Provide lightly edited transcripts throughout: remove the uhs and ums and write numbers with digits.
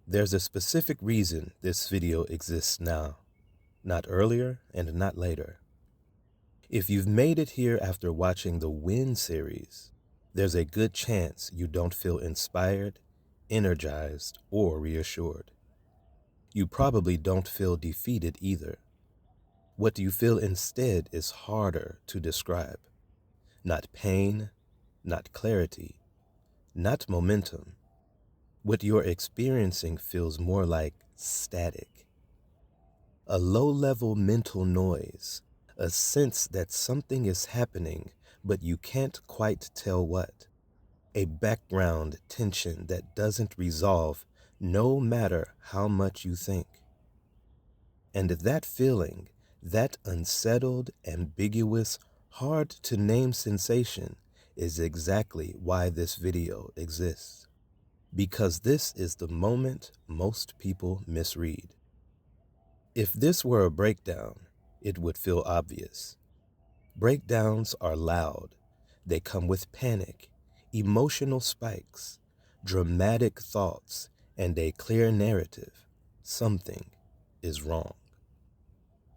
There's a specific reason this video exists now, not earlier and not later. If you've made it here after watching the Win series, there's a good chance you don't feel inspired, energized, or reassured. You probably don't feel defeated either. What you feel instead is harder to describe. Not pain, not clarity, not momentum. What you're experiencing feels more like static. A low-level mental noise, a sense that something is happening, but you can't quite tell what. A background tension that doesn't resolve no matter how much you think. And that feeling, that unsettled, ambiguous, hard-to-name sensation is exactly why this video exists. Because this is the moment most people misread. If this were a breakdown, it would feel obvious. Breakdowns are loud. They come with panic, emotional spikes, dramatic thoughts, and a clear narrative. Something is wrong.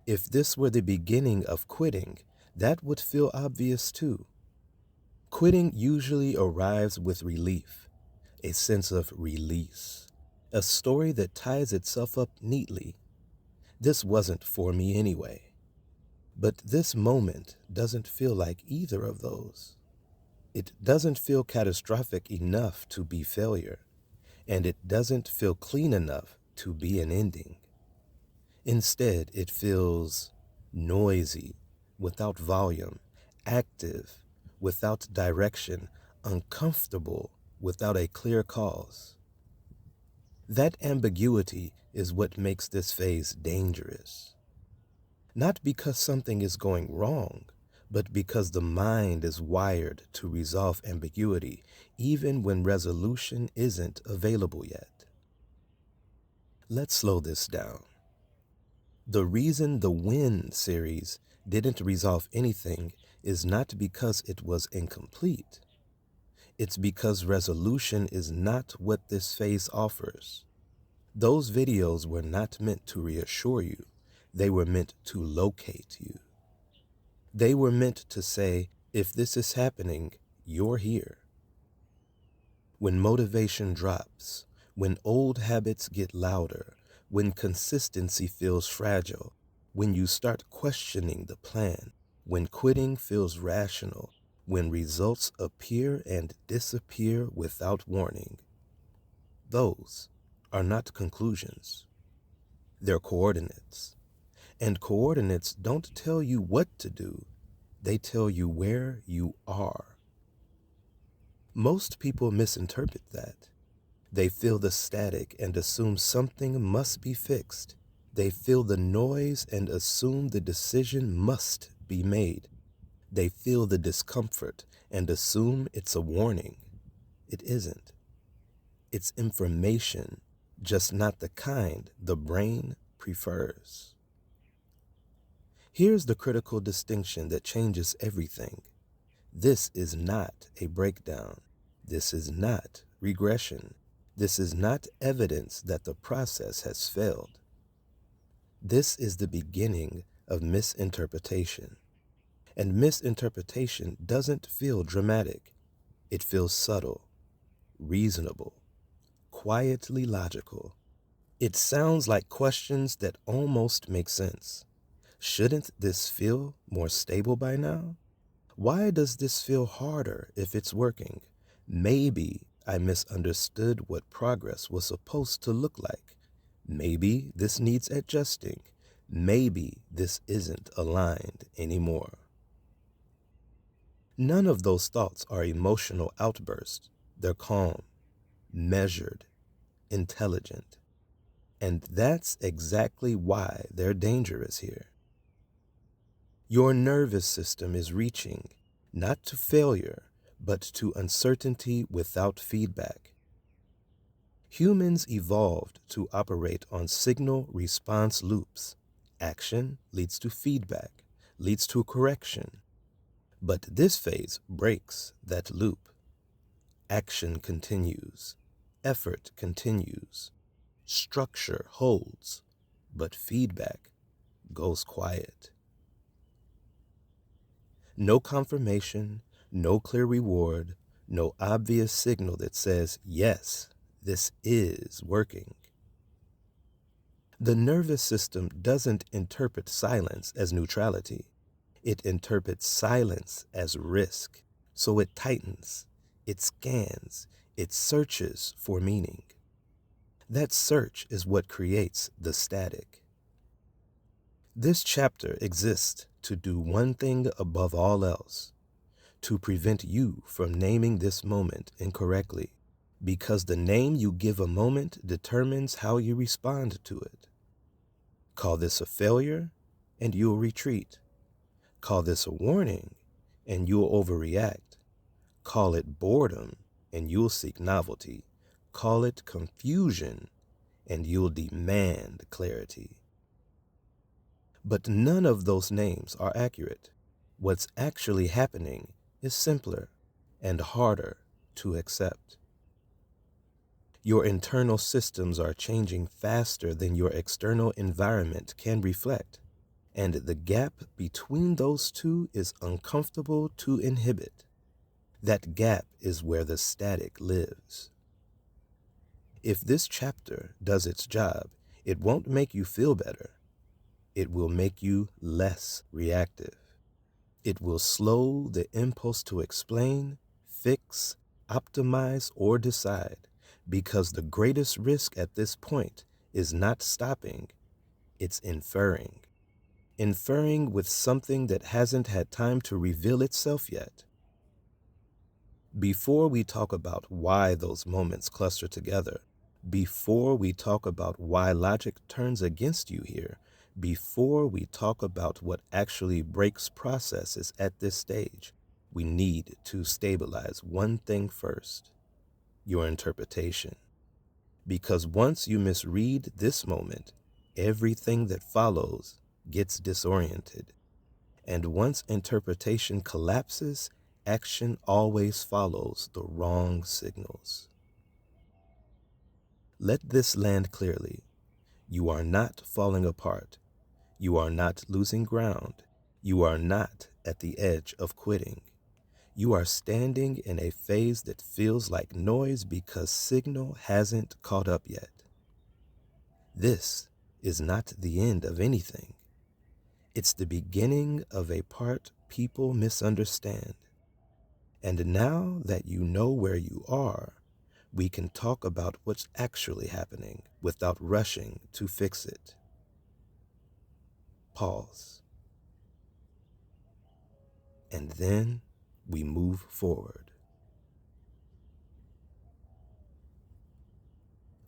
If this were the beginning of quitting, that would feel obvious too. Quitting usually arrives with relief, a sense of release, a story that ties itself up neatly. This wasn't for me anyway. But this moment doesn't feel like either of those. It doesn't feel catastrophic enough to be failure, and it doesn't feel clean enough to be an ending. Instead, it feels noisy, without volume, active, without direction, uncomfortable, without a clear cause. That ambiguity is what makes this phase dangerous. Not because something is going wrong, but because the mind is wired to resolve ambiguity even when resolution isn't available yet. Let's slow this down. The reason the Win series didn't resolve anything is not because it was incomplete. It's because resolution is not what this phase offers. Those videos were not meant to reassure you. They were meant to locate you. They were meant to say, if this is happening, you're here. When motivation drops, when old habits get louder, when consistency feels fragile, when you start questioning the plan, when quitting feels rational, when results appear and disappear without warning. Those are not conclusions. They're coordinates. And coordinates don't tell you what to do. They tell you where you are. Most people misinterpret that. They feel the static and assume something must be fixed. They feel the noise and assume the decision must be made. They feel the discomfort and assume it's a warning. It isn't. It's information, just not the kind the brain prefers. Here's the critical distinction that changes everything. This is not a breakdown. This is not regression. This is not evidence that the process has failed. This is the beginning of misinterpretation. And misinterpretation doesn't feel dramatic. It feels subtle, reasonable, quietly logical. It sounds like questions that almost make sense. Shouldn't this feel more stable by now? Why does this feel harder if it's working? Maybe I misunderstood what progress was supposed to look like. Maybe this needs adjusting. Maybe this isn't aligned anymore. None of those thoughts are emotional outbursts. They're calm, measured, intelligent. And that's exactly why they're dangerous here. Your nervous system is reaching, not to failure, but to uncertainty without feedback. Humans evolved to operate on signal-response loops. Action leads to feedback, leads to correction. But this phase breaks that loop. Action continues. Effort continues. structure holds, but feedback goes quiet. No confirmation, no clear reward, no obvious signal that says, yes, this is working. The nervous system doesn't interpret silence as neutrality. It interprets silence as risk. So it tightens, it scans, it searches for meaning. That search is what creates the static. This chapter exists to do one thing above all else, to prevent you from naming this moment incorrectly, because the name you give a moment determines how you respond to it. Call this a failure, and you'll retreat. Call this a warning, and you'll overreact. Call it boredom, and you'll seek novelty. Call it confusion, and you'll demand clarity. But none of those names are accurate. What's actually happening is simpler and harder to accept. Your internal systems are changing faster than your external environment can reflect, and the gap between those two is uncomfortable to inhibit. That gap is where the static lives. If this chapter does its job, it won't make you feel better. It will make you less reactive. It will slow the impulse to explain, fix, optimize, or decide, because the greatest risk at this point is not stopping, it's inferring. Inferring with something that hasn't had time to reveal itself yet. Before we talk about why those moments cluster together, before we talk about why logic turns against you here, before we talk about what actually breaks processes at this stage, we need to stabilize one thing first: your interpretation. Because once you misread this moment, everything that follows gets disoriented. And once interpretation collapses, action always follows the wrong signals. Let this land clearly. You are not falling apart. You are not losing ground. You are not at the edge of quitting. You are standing in a phase that feels like noise because signal hasn't caught up yet. This is not the end of anything. It's the beginning of a part people misunderstand. And now that you know where you are, we can talk about what's actually happening without rushing to fix it. Pause. And then we move forward.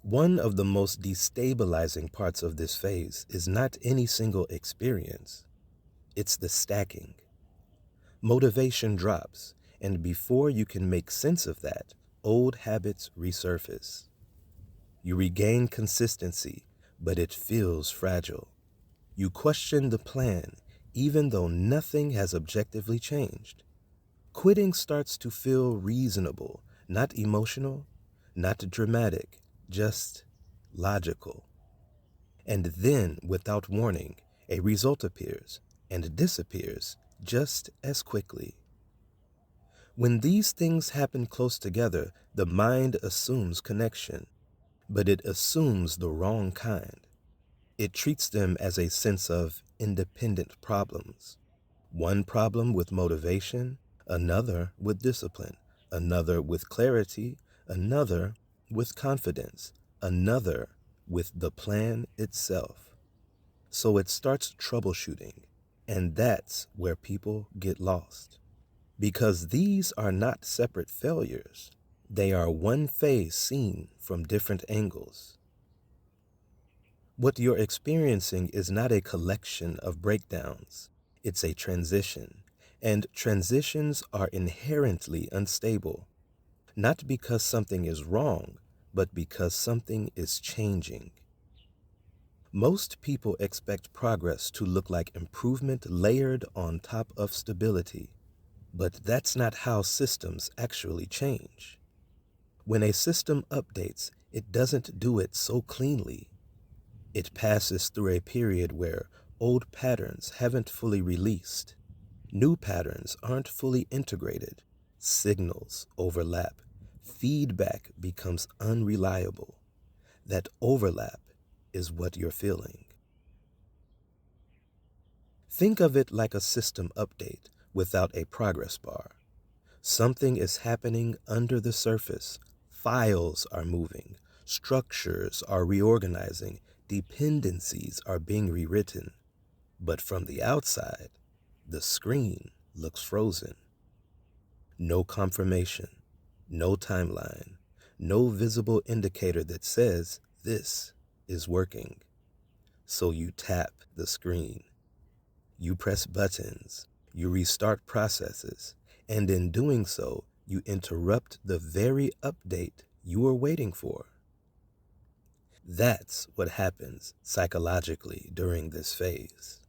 One of the most destabilizing parts of this phase is not any single experience. It's the stacking. Motivation drops, and before you can make sense of that, old habits resurface. You regain consistency, but it feels fragile. You question the plan, even though nothing has objectively changed. Quitting starts to feel reasonable, not emotional, not dramatic, just logical. And then, without warning, a result appears and disappears just as quickly. When these things happen close together, the mind assumes connection, but it assumes the wrong kind. It treats them as a sense of independent problems. One problem with motivation, another with discipline, another with clarity, another with confidence, another with the plan itself. So it starts troubleshooting, and that's where people get lost. Because these are not separate failures. They are one phase seen from different angles. What you're experiencing is not a collection of breakdowns. It's a transition. And transitions are inherently unstable. Not because something is wrong, but because something is changing. Most people expect progress to look like improvement layered on top of stability. But that's not how systems actually change. When a system updates, it doesn't do it so cleanly. It passes through a period where old patterns haven't fully released. New patterns aren't fully integrated. Signals overlap. Feedback becomes unreliable. That overlap is what you're feeling. Think of it like a system update without a progress bar. Something is happening under the surface. Files are moving. Structures are reorganizing. Dependencies are being rewritten. But from the outside, the screen looks frozen. No confirmation, no timeline, no visible indicator that says this is working. So you tap the screen. You press buttons, you restart processes, and in doing so, you interrupt the very update you were waiting for. That's what happens psychologically during this phase.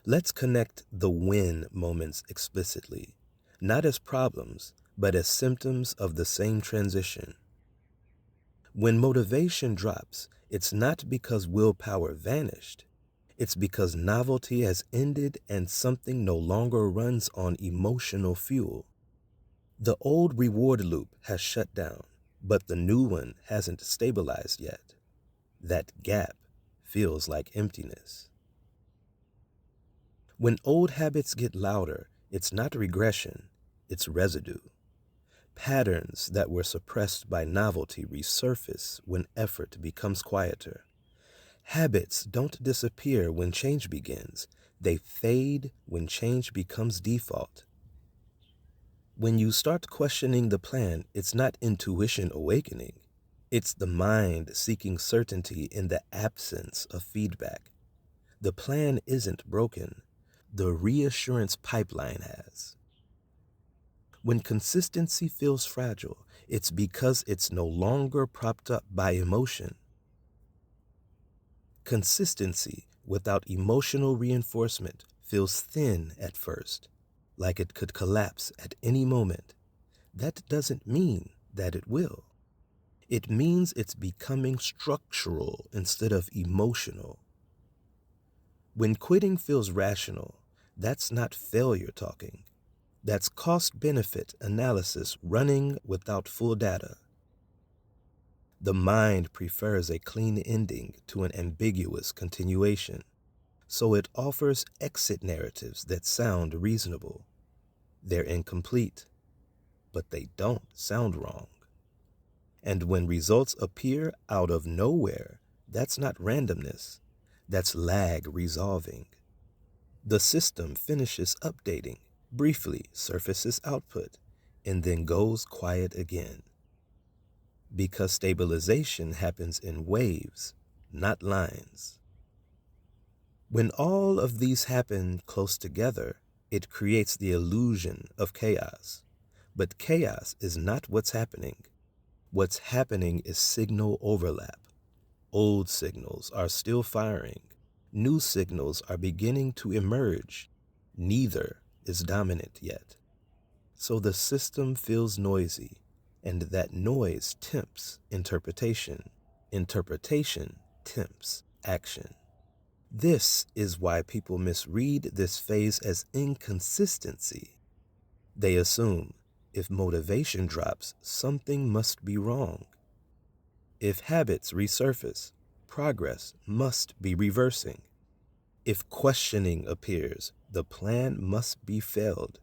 Let's connect the win moments explicitly, not as problems, but as symptoms of the same transition. When motivation drops, it's not because willpower vanished. It's because novelty has ended and something no longer runs on emotional fuel. The old reward loop has shut down, but the new one hasn't stabilized yet. That gap feels like emptiness. When old habits get louder, it's not regression, it's residue. Patterns that were suppressed by novelty resurface when effort becomes quieter. Habits don't disappear when change begins. They fade when change becomes default. When you start questioning the plan, it's not intuition awakening. It's the mind seeking certainty in the absence of feedback. The plan isn't broken. The reassurance pipeline has. When consistency feels fragile, it's because it's no longer propped up by emotion. Consistency without emotional reinforcement feels thin at first, like it could collapse at any moment. That doesn't mean that it will. It means it's becoming structural instead of emotional. When quitting feels rational, that's not failure talking. That's cost-benefit analysis running without full data. The mind prefers a clean ending to an ambiguous continuation, so it offers exit narratives that sound reasonable. They're incomplete, but they don't sound wrong. And when results appear out of nowhere, that's not randomness, that's lag resolving. The system finishes updating, briefly surfaces output, and then goes quiet again. Because stabilization happens in waves, not lines. When all of these happen close together, it creates the illusion of chaos. But chaos is not what's happening. What's happening is signal overlap. Old signals are still firing. New signals are beginning to emerge. Neither is dominant yet. So the system feels noisy, and that noise tempts interpretation. Interpretation tempts action. This is why people misread this phase as inconsistency. They assume if motivation drops, something must be wrong. If habits resurface, progress must be reversing. If questioning appears, the plan must be failed.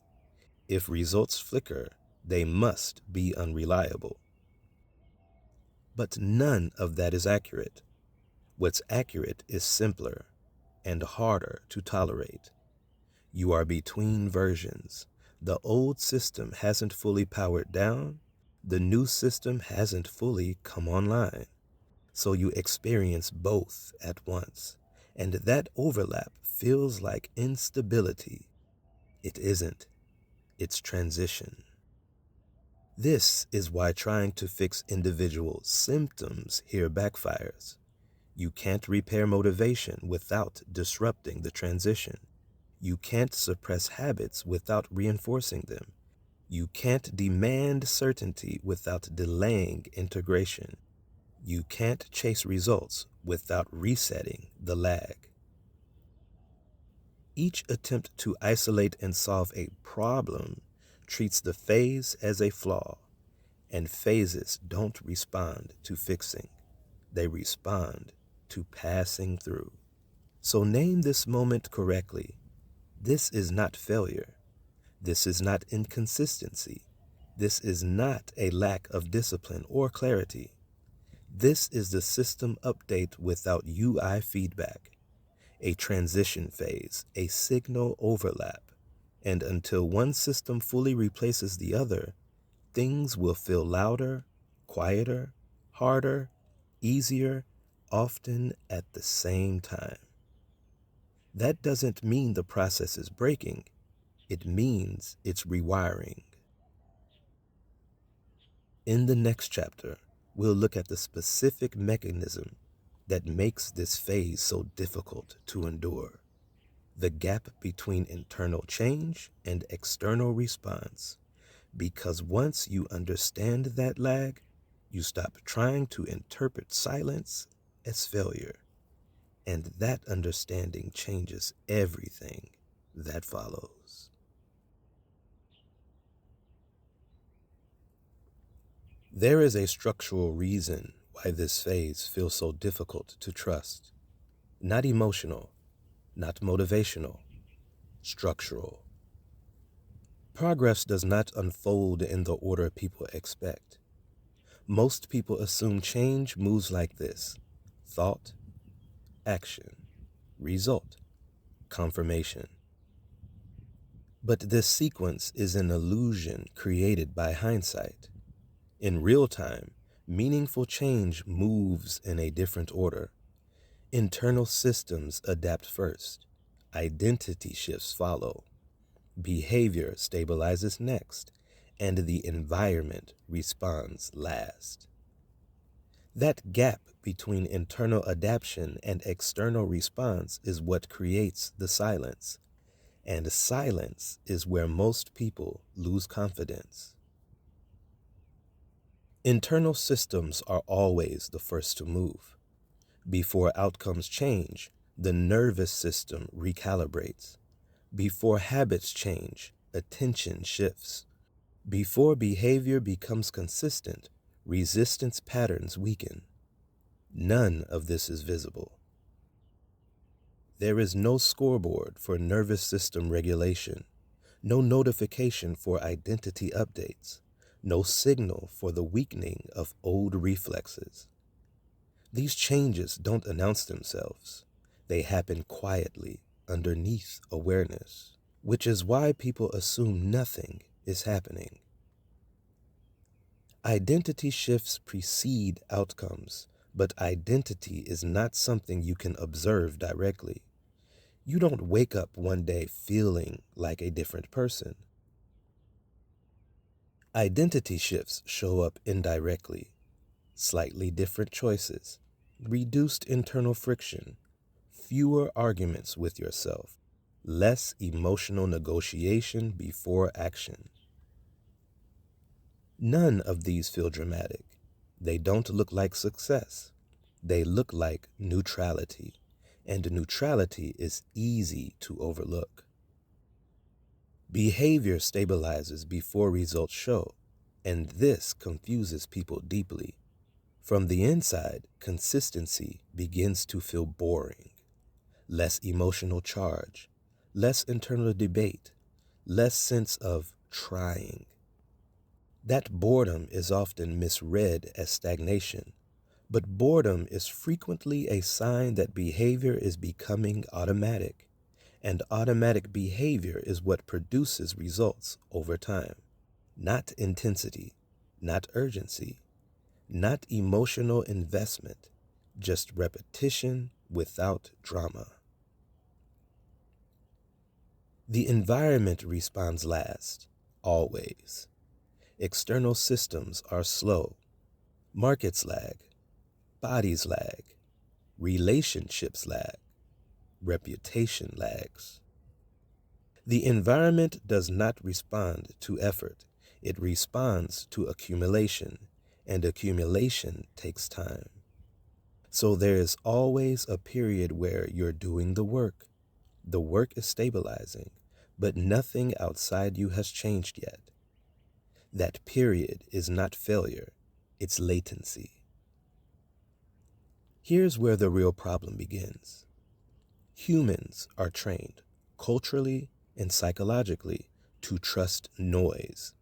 If results flicker, they must be unreliable. But none of that is accurate. What's accurate is simpler and harder to tolerate. You are between versions. The old system hasn't fully powered down. The new system hasn't fully come online. So you experience both at once. And that overlap feels like instability. It isn't. It's transition. This is why trying to fix individual symptoms here backfires. You can't repair motivation without disrupting the transition. You can't suppress habits without reinforcing them. You can't demand certainty without delaying integration. You can't chase results without resetting the lag. Each attempt to isolate and solve a problem treats the phase as a flaw, and phases don't respond to fixing. They respond to passing through. So name this moment correctly. This is not failure. This is not inconsistency. This is not a lack of discipline or clarity. This is the system update without UI feedback, a transition phase, a signal overlap. And until one system fully replaces the other, things will feel louder, quieter, harder, easier, often at the same time. That doesn't mean the process is breaking. It means it's rewiring. In the next chapter, we'll look at the specific mechanism that makes this phase so difficult to endure. The gap between internal change and external response. Because once you understand that lag, you stop trying to interpret silence as failure. And that understanding changes everything that follows. There is a structural reason why this phase feels so difficult to trust. Not emotional, not motivational, structural. Progress does not unfold in the order people expect. Most people assume change moves like this: thought, action, result, confirmation. But this sequence is an illusion created by hindsight. In real time, meaningful change moves in a different order. Internal systems adapt first. Identity shifts follow. Behavior stabilizes next, and the environment responds last. That gap between internal adaptation and external response is what creates the silence. And silence is where most people lose confidence. Internal systems are always the first to move. Before outcomes change, the nervous system recalibrates. Before habits change, attention shifts. Before behavior becomes consistent, resistance patterns weaken. None of this is visible. There is no scoreboard for nervous system regulation, no notification for identity updates, no signal for the weakening of old reflexes. These changes don't announce themselves. They happen quietly, underneath awareness, which is why people assume nothing is happening. Identity shifts precede outcomes, but identity is not something you can observe directly. You don't wake up one day feeling like a different person. Identity shifts show up indirectly. Slightly different choices, reduced internal friction, fewer arguments with yourself, less emotional negotiation before action. None of these feel dramatic. They don't look like success. They look like neutrality, and neutrality is easy to overlook. Behavior stabilizes before results show, and this confuses people deeply. From the inside, consistency begins to feel boring. Less emotional charge, less internal debate, less sense of trying. That boredom is often misread as stagnation, but boredom is frequently a sign that behavior is becoming automatic, and automatic behavior is what produces results over time. Not intensity, not urgency, not emotional investment, just repetition without drama. The environment responds last, always. External systems are slow. Markets lag, bodies lag, relationships lag, reputation lags. The environment does not respond to effort. It responds to accumulation, and accumulation takes time. So there is always a period where you're doing the work. The work is stabilizing, but nothing outside you has changed yet. That period is not failure, it's latency. Here's where the real problem begins. Humans are trained, culturally and psychologically, to trust noise.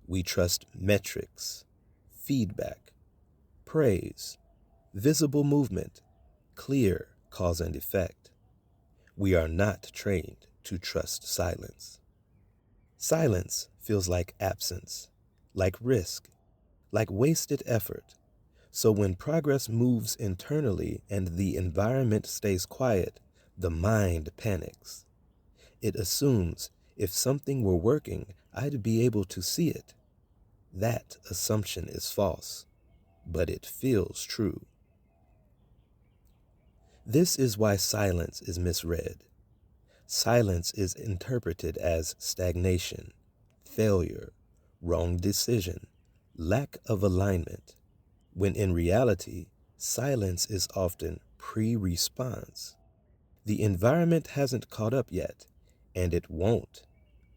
We trust metrics, feedback, praise, visible movement, clear cause and effect. We are not trained to trust silence. Silence feels like absence, like risk, like wasted effort. So when progress moves internally and the environment stays quiet, the mind panics. It assumes if something were working, I'd be able to see it. That assumption is false, but it feels true. This is why silence is misread. Silence is interpreted as stagnation, failure, wrong decision, lack of alignment, when in reality, silence is often pre-response. The environment hasn't caught up yet, and it won't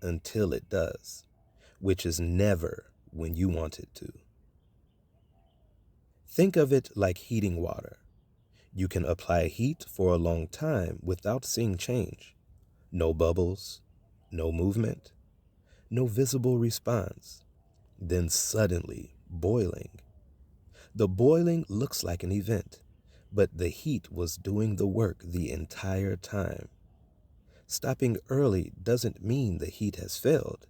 until it does, which is never when you want it to. Think of it like heating water. You can apply heat for a long time without seeing change. No bubbles, no movement, no visible response. Then suddenly, boiling. The boiling looks like an event, but the heat was doing the work the entire time. Stopping early doesn't mean the heat has failed.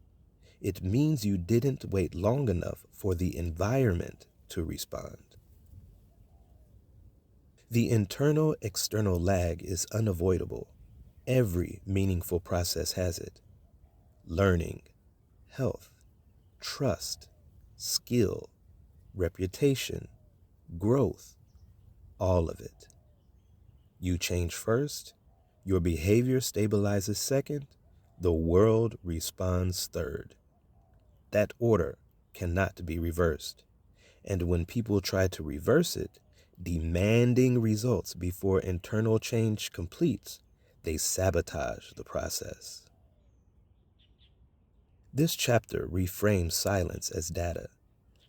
It means you didn't wait long enough for the environment to respond. The internal-external lag is unavoidable. Every meaningful process has it. Learning, health, trust, skill, reputation, growth, all of it. You change first, your behavior stabilizes second, the world responds third. That order cannot be reversed. And when people try to reverse it, demanding results before internal change completes, they sabotage the process. This chapter reframes silence as data.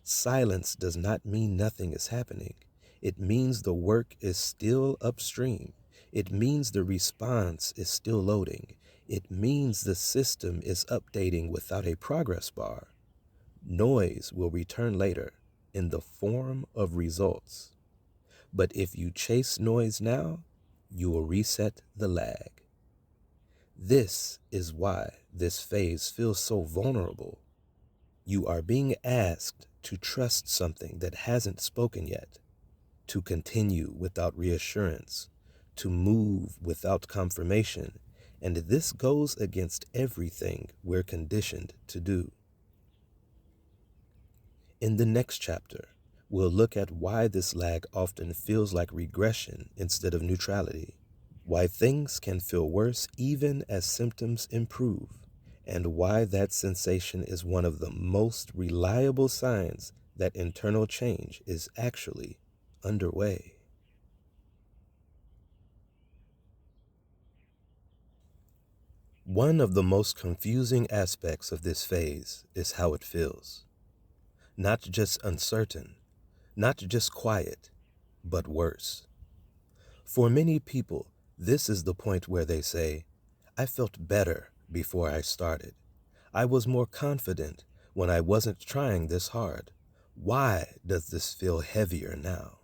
Silence does not mean nothing is happening. It means the work is still upstream. It means the response is still loading. It means the system is updating without a progress bar. Noise will return later in the form of results. But if you chase noise now, you will reset the lag. This is why this phase feels so vulnerable. You are being asked to trust something that hasn't spoken yet, to continue without reassurance, to move without confirmation, and this goes against everything we're conditioned to do. In the next chapter, we'll look at why this lag often feels like regression instead of neutrality, why things can feel worse even as symptoms improve, and why that sensation is one of the most reliable signs that internal change is actually underway. One of the most confusing aspects of this phase is how it feels. Not just uncertain, not just quiet, but worse. For many people, this is the point where they say, I felt better before I started. I was more confident when I wasn't trying this hard. Why does this feel heavier now?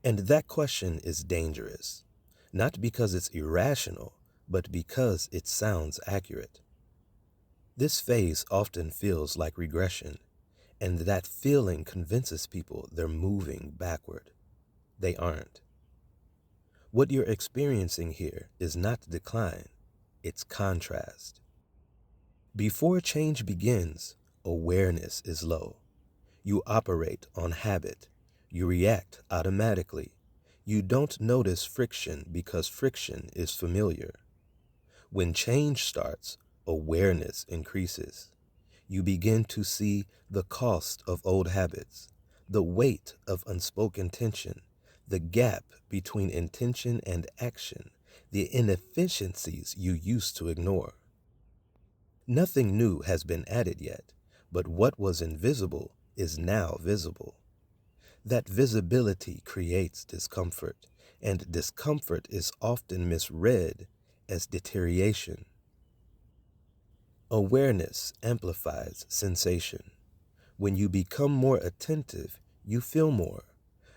And that question is dangerous, not because it's irrational, but because it sounds accurate. This phase often feels like regression, and that feeling convinces people they're moving backward. They aren't. What you're experiencing here is not decline, it's contrast. Before change begins, awareness is low. You operate on habit. You react automatically. You don't notice friction because friction is familiar. When change starts, awareness increases. You begin to see the cost of old habits, the weight of unspoken tension, the gap between intention and action, the inefficiencies you used to ignore. Nothing new has been added yet, but what was invisible is now visible. That visibility creates discomfort, and discomfort is often misread as deterioration. Awareness amplifies sensation. When you become more attentive, you feel more,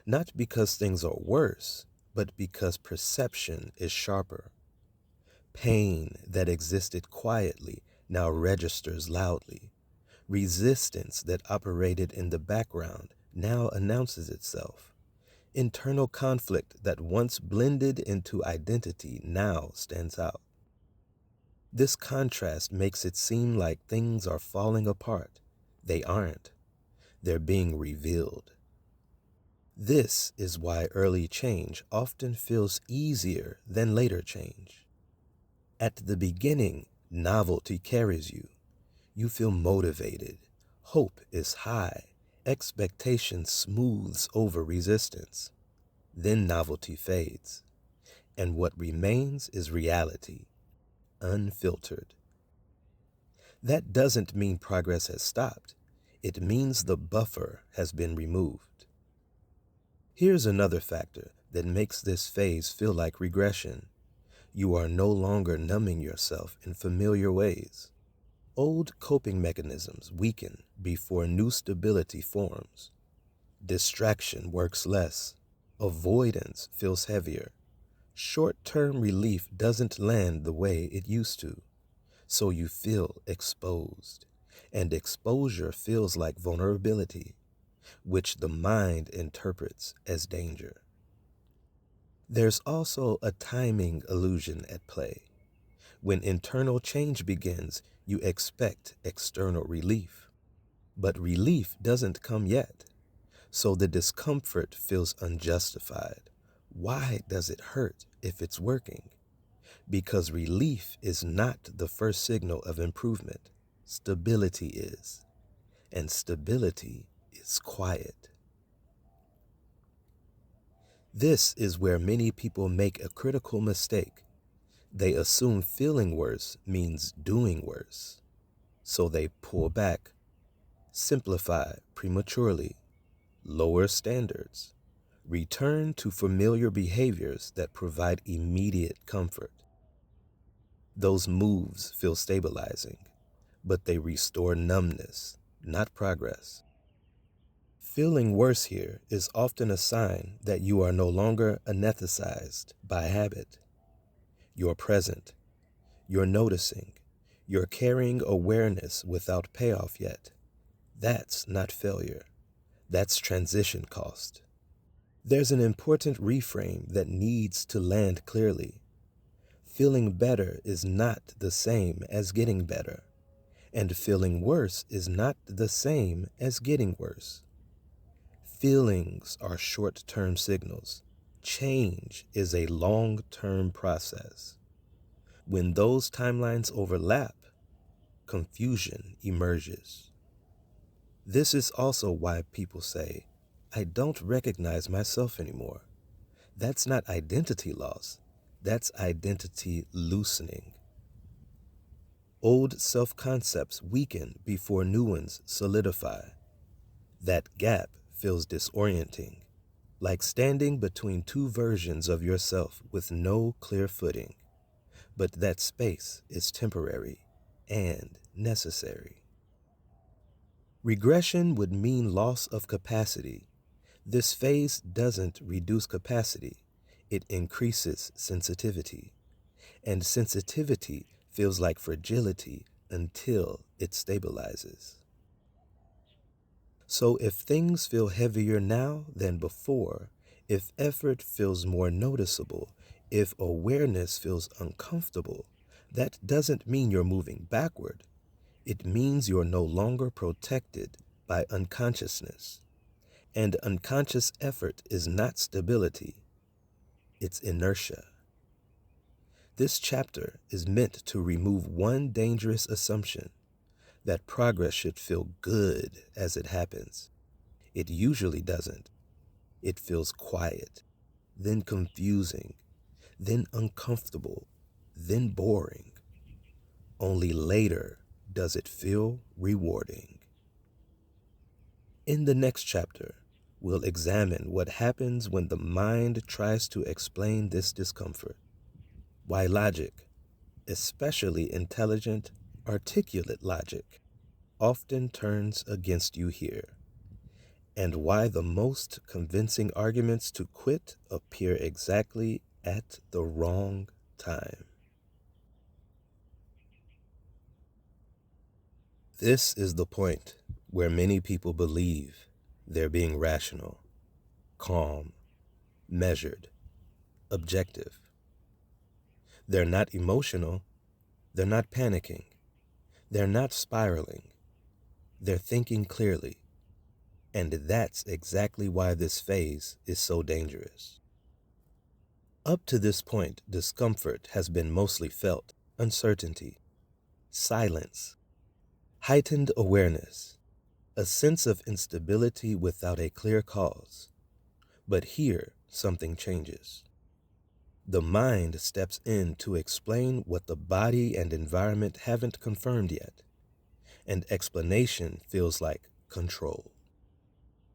not because things are worse, but because perception is sharper. Pain that existed quietly now registers loudly. Resistance that operated in the background now announces itself. Internal conflict that once blended into identity now stands out. This contrast makes it seem like things are falling apart. They aren't. They're being revealed. This is why early change often feels easier than later change. At the beginning, novelty carries you. You feel motivated. Hope is high. Expectation smooths over resistance. Then novelty fades, and what remains is reality, unfiltered. That doesn't mean progress has stopped. It means the buffer has been removed. Here's another factor that makes this phase feel like regression. You are no longer numbing yourself in familiar ways. Old coping mechanisms weaken before new stability forms. Distraction works less. Avoidance feels heavier. Short-term relief doesn't land the way it used to, so you feel exposed. And exposure feels like vulnerability, which the mind interprets as danger. There's also a timing illusion at play. When internal change begins, you expect external relief. But relief doesn't come yet, so the discomfort feels unjustified. Why does it hurt if it's working? Because relief is not the first signal of improvement. Stability is. And stability is quiet. This is where many people make a critical mistake. They assume feeling worse means doing worse. So they pull back, simplify prematurely, lower standards, return to familiar behaviors that provide immediate comfort. Those moves feel stabilizing, but they restore numbness, not progress. Feeling worse here is often a sign that you are no longer anesthetized by habit. You're present, you're noticing, you're carrying awareness without payoff yet. That's not failure. That's transition cost. There's an important reframe that needs to land clearly. Feeling better is not the same as getting better, and feeling worse is not the same as getting worse. Feelings are short-term signals. Change is a long-term process. When those timelines overlap, confusion emerges. This is also why people say, I don't recognize myself anymore. That's not identity loss. That's identity loosening. Old self-concepts weaken before new ones solidify. That gap feels disorienting, like standing between two versions of yourself with no clear footing. But that space is temporary and necessary. Regression would mean loss of capacity. This phase doesn't reduce capacity. It increases sensitivity. And sensitivity feels like fragility until it stabilizes. So if things feel heavier now than before, if effort feels more noticeable, if awareness feels uncomfortable, that doesn't mean you're moving backward. It means you're no longer protected by unconsciousness. And unconscious effort is not stability, it's inertia. This chapter is meant to remove one dangerous assumption. that progress should feel good as it happens. It usually doesn't. It feels quiet, then confusing, then uncomfortable, then boring. Only later does it feel rewarding. In the next chapter, we'll examine what happens when the mind tries to explain this discomfort, why logic, especially intelligent, articulate logic, often turns against you here, and why the most convincing arguments to quit appear exactly at the wrong time. This is the point where many people believe they're being rational, calm, measured, objective. They're not emotional, they're not panicking, they're not spiraling, they're thinking clearly. And that's exactly why this phase is so dangerous. Up to this point, discomfort has been mostly felt: uncertainty, silence, heightened awareness, a sense of instability without a clear cause. But here, something changes. The mind steps in to explain what the body and environment haven't confirmed yet, and explanation feels like control.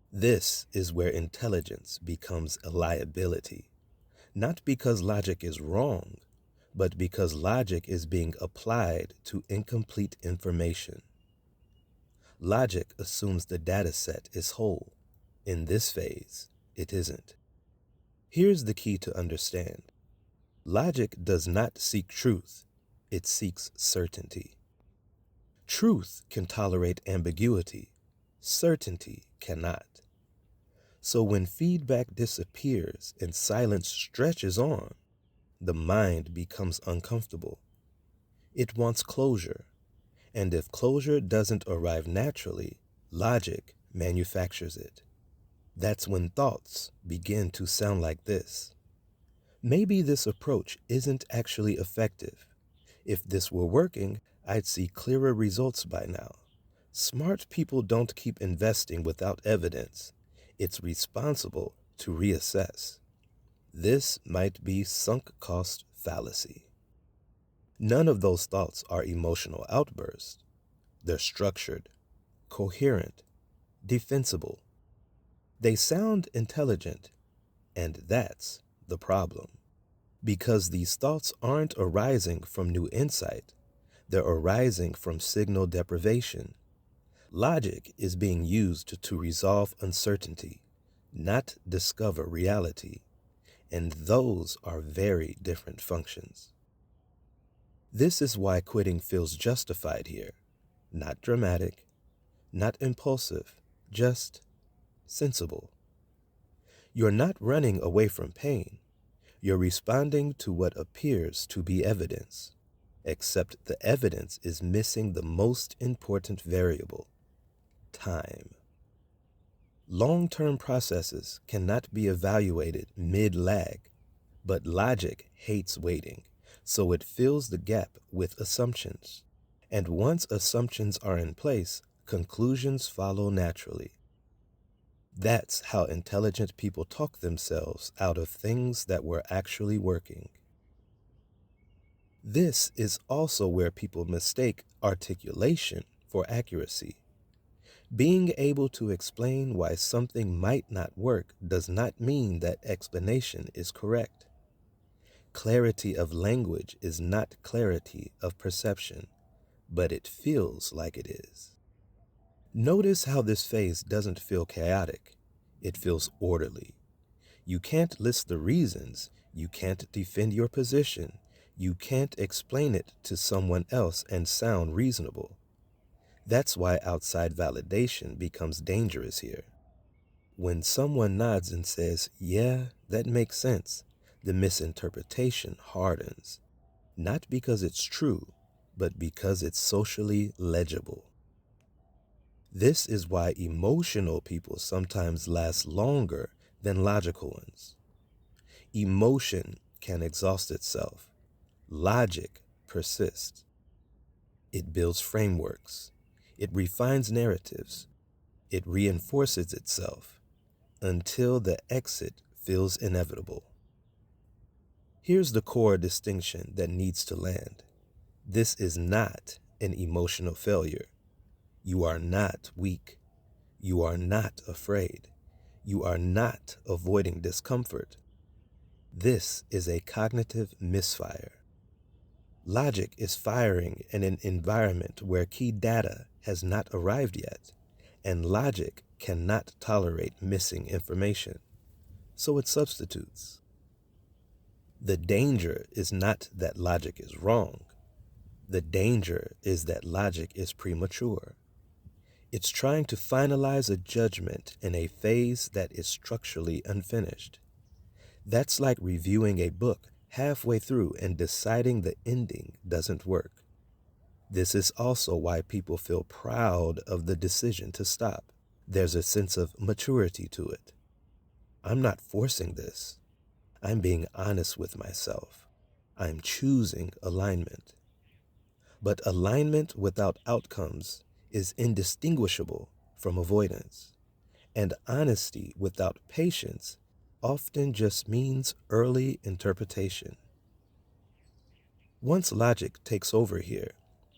This is where intelligence becomes a liability, not because logic is wrong, but because logic is being applied to incomplete information. Logic assumes the data set is whole. In this phase, it isn't. Here's the key to understand. Logic does not seek truth, it seeks certainty. Truth can tolerate ambiguity, certainty cannot. So when feedback disappears and silence stretches on, the mind becomes uncomfortable. It wants closure, and if closure doesn't arrive naturally, logic manufactures it. That's when thoughts begin to sound like this. Maybe this approach isn't actually effective. If this were working, I'd see clearer results by now. Smart people don't keep investing without evidence. It's responsible to reassess. This might be sunk cost fallacy. None of those thoughts are emotional outbursts. They're structured, coherent, defensible. They sound intelligent, and that's the problem. Because these thoughts aren't arising from new insight, they're arising from signal deprivation. Logic is being used to resolve uncertainty, not discover reality, and those are very different functions. This is why quitting feels justified here, not dramatic, not impulsive, just sensible. You're not running away from pain. You're responding to what appears to be evidence, except the evidence is missing the most important variable: time. Long-term processes cannot be evaluated mid-lag, but logic hates waiting, so it fills the gap with assumptions. And once assumptions are in place, conclusions follow naturally. That's how intelligent people talk themselves out of things that were actually working. This is also where people mistake articulation for accuracy. Being able to explain why something might not work does not mean that explanation is correct. Clarity of language is not clarity of perception, but it feels like it is. Notice how this phase doesn't feel chaotic. It feels orderly. You can't list the reasons. You can't defend your position. You can't explain it to someone else and sound reasonable. That's why outside validation becomes dangerous here. When someone nods and says, "Yeah, that makes sense," the misinterpretation hardens, not because it's true, but because it's socially legible. This is why emotional people sometimes last longer than logical ones. Emotion can exhaust itself. Logic persists. It builds frameworks. It refines narratives. It reinforces itself until the exit feels inevitable. Here's the core distinction that needs to land. This is not an emotional failure. You are not weak. You are not afraid. You are not avoiding discomfort. This is a cognitive misfire. Logic is firing in an environment where key data has not arrived yet, and logic cannot tolerate missing information, so it substitutes. The danger is not that logic is wrong. The danger is that logic is premature. It's trying to finalize a judgment in a phase that is structurally unfinished. That's like reviewing a book halfway through and deciding the ending doesn't work. This is also why people feel proud of the decision to stop. There's a sense of maturity to it. I'm not forcing this. I'm being honest with myself. I'm choosing alignment. But alignment without outcomes is indistinguishable from avoidance. And honesty without patience often just means early interpretation. Once logic takes over here,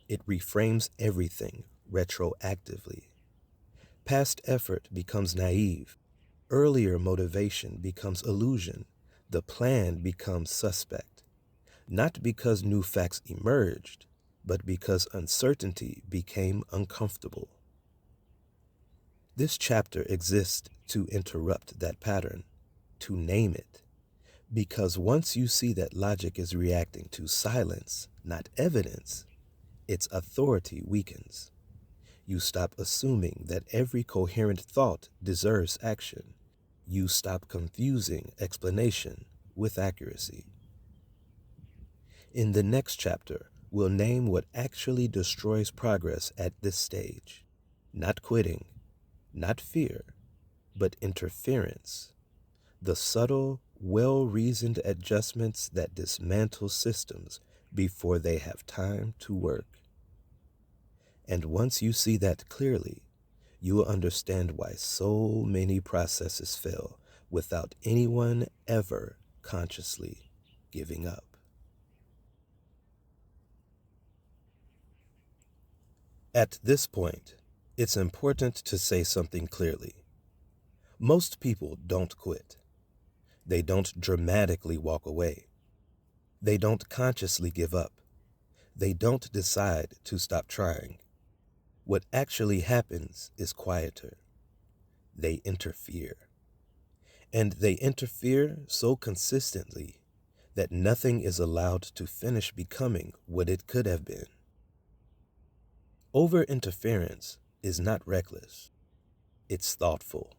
it reframes everything retroactively. Past effort becomes naive. Earlier motivation becomes illusion. The plan becomes suspect. Not because new facts emerged, but because uncertainty became uncomfortable. This chapter exists to interrupt that pattern, to name it. Because once you see that logic is reacting to silence, not evidence, its authority weakens. You stop assuming that every coherent thought deserves action. You stop confusing explanation with accuracy. In the next chapter, we'll name what actually destroys progress at this stage. Not quitting, not fear, but interference. The subtle, well-reasoned adjustments that dismantle systems before they have time to work. And once you see that clearly, you will understand why so many processes fail without anyone ever consciously giving up. At this point, it's important to say something clearly. Most people don't quit. They don't dramatically walk away. They don't consciously give up. They don't decide to stop trying. What actually happens is quieter. They interfere. And they interfere so consistently that nothing is allowed to finish becoming what it could have been. Over-interference is not reckless. It's thoughtful.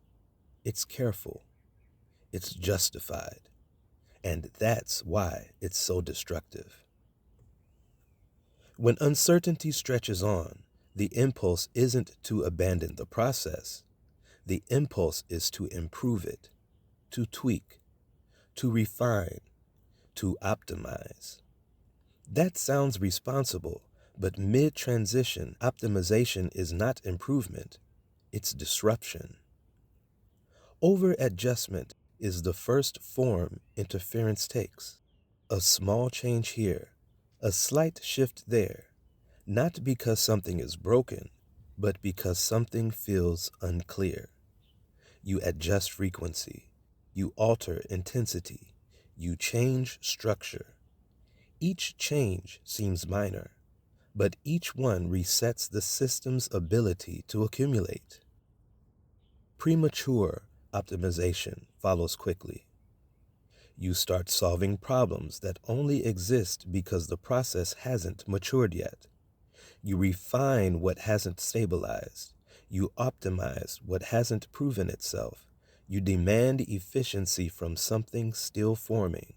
It's careful. It's justified. And that's why it's so destructive. When uncertainty stretches on, the impulse isn't to abandon the process. The impulse is to improve it, to tweak, to refine, to optimize. That sounds responsible, but mid-transition optimization is not improvement, it's disruption. Over-adjustment is the first form interference takes. A small change here, a slight shift there, not because something is broken, but because something feels unclear. You adjust frequency, you alter intensity, you change structure. Each change seems minor, but each one resets the system's ability to accumulate. Premature optimization follows quickly. You start solving problems that only exist because the process hasn't matured yet. You refine what hasn't stabilized. You optimize what hasn't proven itself. You demand efficiency from something still forming.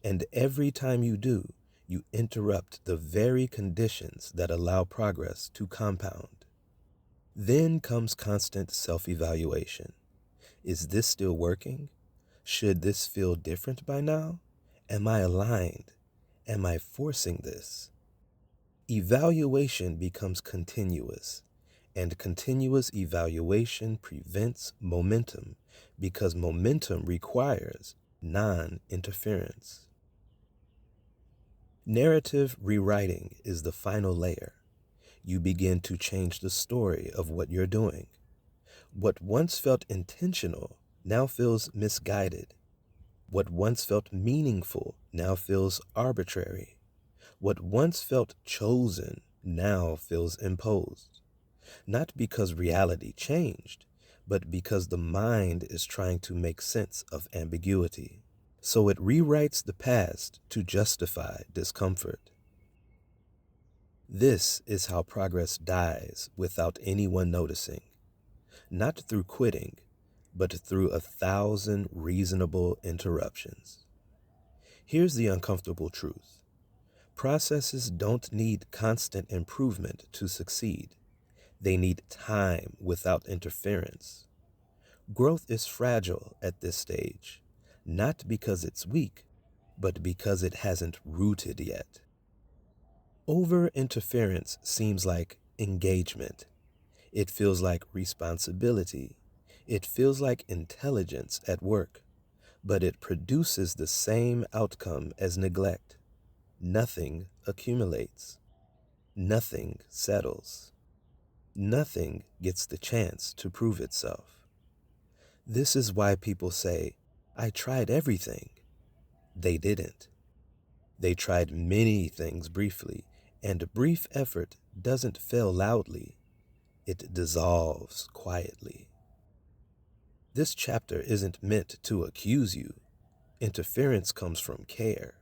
And every time you do, you interrupt the very conditions that allow progress to compound. Then comes constant self-evaluation. Is this still working? Should this feel different by now? Am I aligned? Am I forcing this? Evaluation becomes continuous. And continuous evaluation prevents momentum because momentum requires non-interference. Narrative rewriting is the final layer. You begin to change the story of what you're doing. What once felt intentional now feels misguided. What once felt meaningful now feels arbitrary. What once felt chosen now feels imposed. Not because reality changed, but because the mind is trying to make sense of ambiguity. So it rewrites the past to justify discomfort. This is how progress dies without anyone noticing, not through quitting, but through 1,000 reasonable interruptions. Here's the uncomfortable truth. Processes don't need constant improvement to succeed. They need time without interference. Growth is fragile at this stage, not because it's weak, but because it hasn't rooted yet. Over-interference seems like engagement. It feels like responsibility. It feels like intelligence at work, but it produces the same outcome as neglect. Nothing accumulates. Nothing settles. Nothing gets the chance to prove itself. This is why people say, "I tried everything." They didn't. They tried many things briefly, and brief effort doesn't fail loudly. It dissolves quietly. This chapter isn't meant to accuse you. Interference comes from care,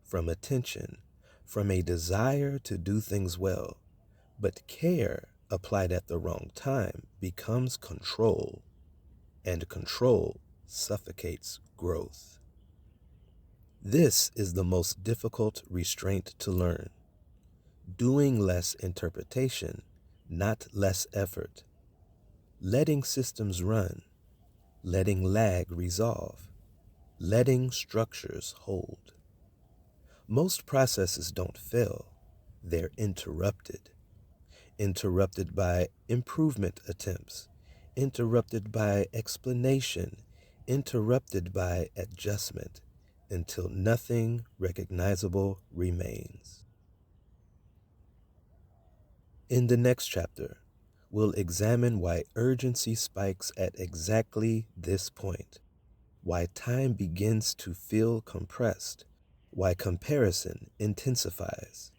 from attention, from a desire to do things well. But care applied at the wrong time becomes control, and control suffocates growth. This is the most difficult restraint to learn. Doing less interpretation, not less effort. Letting systems run, letting lag resolve, letting structures hold. Most processes don't fail, they're interrupted. Interrupted by improvement attempts, interrupted by explanation, interrupted by adjustment, until nothing recognizable remains. In the next chapter, we'll examine why urgency spikes at exactly this point, why time begins to feel compressed, why comparison intensifies,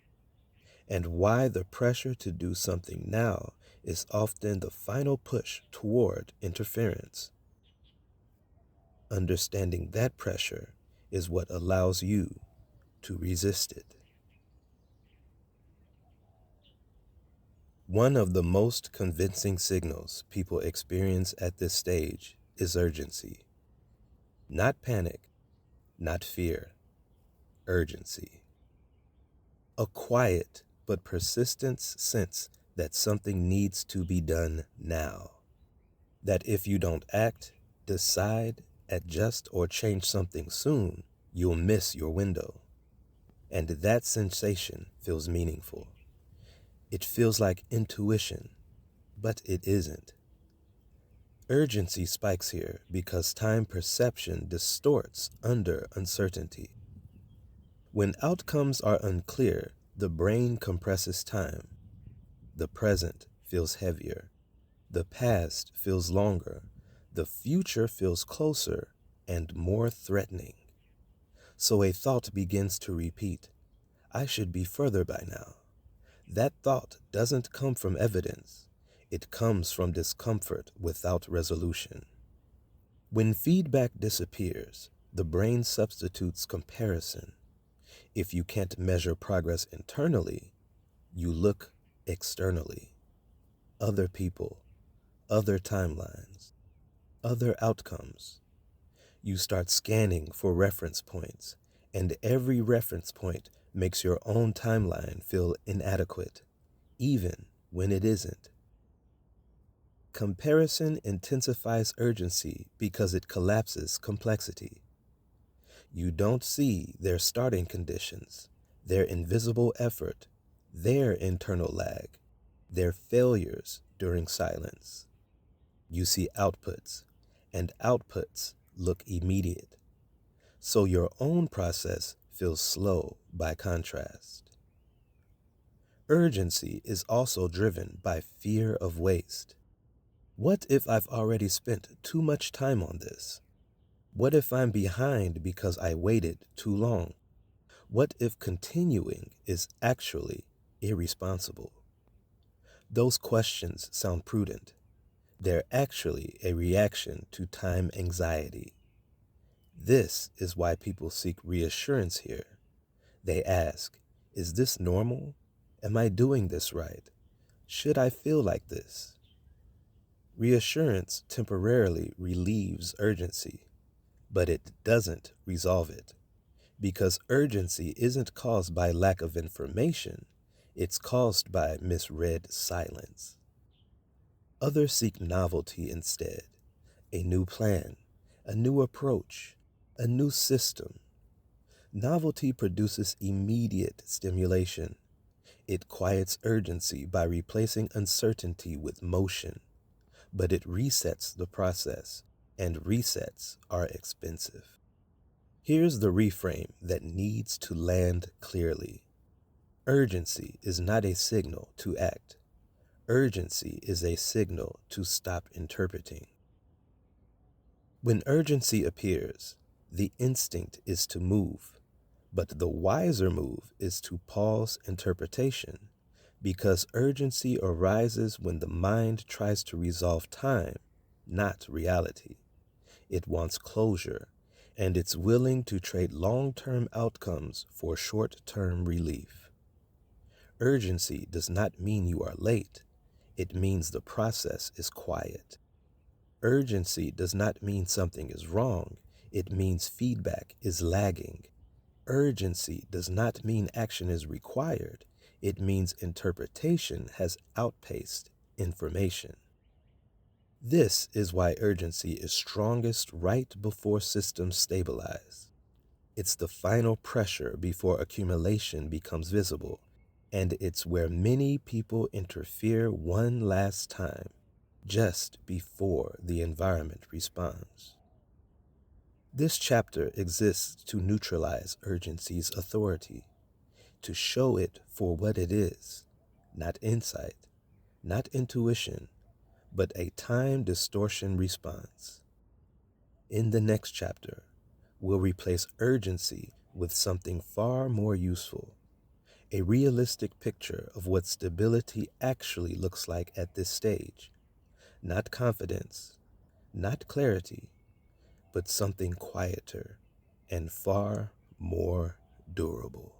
and why the pressure to do something now is often the final push toward interference. Understanding that pressure is what allows you to resist it. One of the most convincing signals people experience at this stage is urgency. Not panic, not fear, urgency. A quiet but persistent sense that something needs to be done now. That if you don't act, decide, adjust, or change something soon, you'll miss your window. And that sensation feels meaningful. It feels like intuition, but it isn't. Urgency spikes here because time perception distorts under uncertainty. When outcomes are unclear, the brain compresses time. The present feels heavier. The past feels longer. The future feels closer and more threatening. So a thought begins to repeat, "I should be further by now." That thought doesn't come from evidence. It comes from discomfort without resolution. When feedback disappears, the brain substitutes comparison. If you can't measure progress internally, you look externally. Other people, other timelines, other outcomes. You start scanning for reference points, and every reference point makes your own timeline feel inadequate, even when it isn't. Comparison intensifies urgency because it collapses complexity. You don't see their starting conditions, their invisible effort, their internal lag, their failures during silence. You see outputs, and outputs look immediate. So your own process feels slow by contrast. Urgency is also driven by fear of waste. What if I've already spent too much time on this? What if I'm behind because I waited too long? What if continuing is actually irresponsible? Those questions sound prudent. They're actually a reaction to time anxiety. This is why people seek reassurance here. They ask, is this normal? Am I doing this right? Should I feel like this? Reassurance temporarily relieves urgency, but it doesn't resolve it, because urgency isn't caused by lack of information, it's caused by misread silence. Others seek novelty instead, a new plan, a new approach, a new system. Novelty produces immediate stimulation. It quiets urgency by replacing uncertainty with motion, but it resets the process, and resets are expensive. Here's the reframe that needs to land clearly. Urgency is not a signal to act. Urgency is a signal to stop interpreting. When urgency appears, the instinct is to move, but the wiser move is to pause interpretation, because urgency arises when the mind tries to resolve time, not reality. It wants closure, and it's willing to trade long-term outcomes for short-term relief. Urgency does not mean you are late. It means the process is quiet. Urgency does not mean something is wrong. It means feedback is lagging. Urgency does not mean action is required. It means interpretation has outpaced information. This is why urgency is strongest right before systems stabilize. It's the final pressure before accumulation becomes visible, and it's where many people interfere one last time, just before the environment responds. This chapter exists to neutralize urgency's authority, to show it for what it is, not insight, not intuition, but a time distortion response. In the next chapter, we'll replace urgency with something far more useful, a realistic picture of what stability actually looks like at this stage. Not confidence, not clarity, but something quieter and far more durable.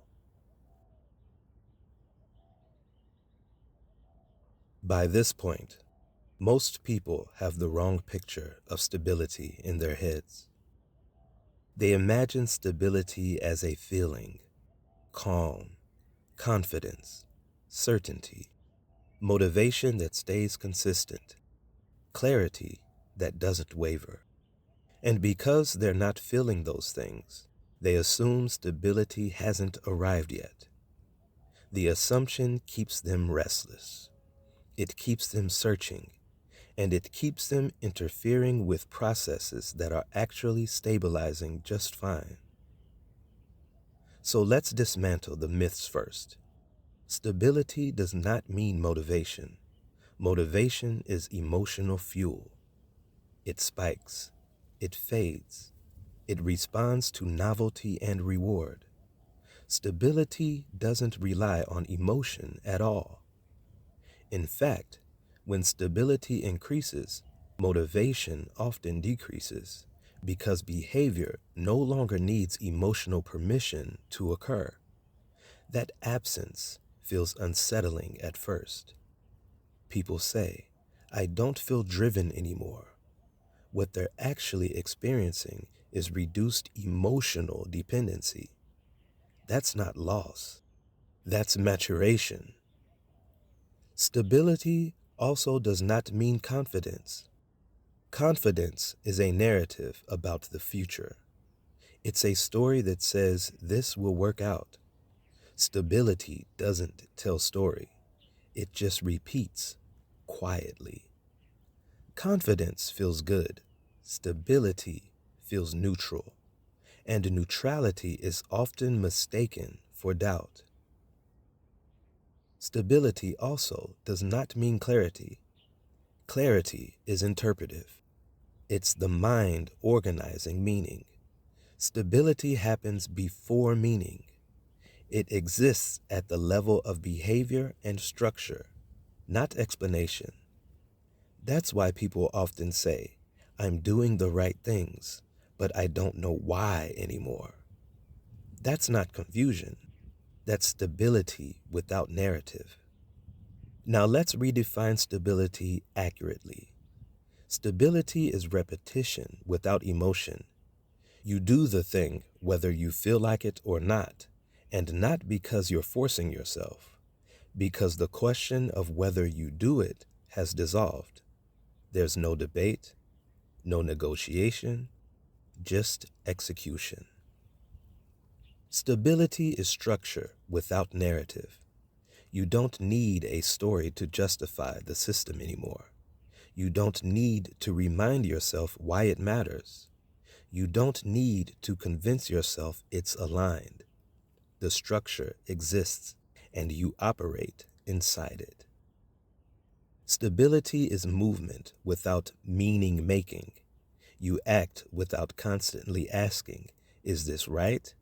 By this point, most people have the wrong picture of stability in their heads. They imagine stability as a feeling, calm, confidence, certainty, motivation that stays consistent, clarity that doesn't waver. And because they're not feeling those things, they assume stability hasn't arrived yet. The assumption keeps them restless. It keeps them searching, and it keeps them interfering with processes that are actually stabilizing just fine. So let's dismantle the myths first. Stability does not mean motivation. Motivation is emotional fuel. It spikes. It fades. It responds to novelty and reward. Stability doesn't rely on emotion at all. In fact, when stability increases, motivation often decreases because behavior no longer needs emotional permission to occur. That absence feels unsettling at first. People say, I don't feel driven anymore. What they're actually experiencing is reduced emotional dependency. That's not loss. That's maturation. Stability also does not mean confidence. Confidence is a narrative about the future. It's a story that says this will work out. Stability doesn't tell story. It just repeats quietly. Confidence feels good. Stability feels neutral. And neutrality is often mistaken for doubt. Stability also does not mean clarity. Clarity is interpretive. It's the mind organizing meaning. Stability happens before meaning. It exists at the level of behavior and structure, not explanation. That's why people often say, I'm doing the right things, but I don't know why anymore. That's not confusion. That's stability without narrative. Now let's redefine stability accurately. Stability is repetition without emotion. You do the thing whether you feel like it or not, and not because you're forcing yourself, because the question of whether you do it has dissolved. There's no debate, no negotiation, just execution. Stability is structure without narrative. You don't need a story to justify the system anymore. You don't need to remind yourself why it matters. You don't need to convince yourself it's aligned. The structure exists, and you operate inside it. Stability is movement without meaning making. You act without constantly asking, is this right?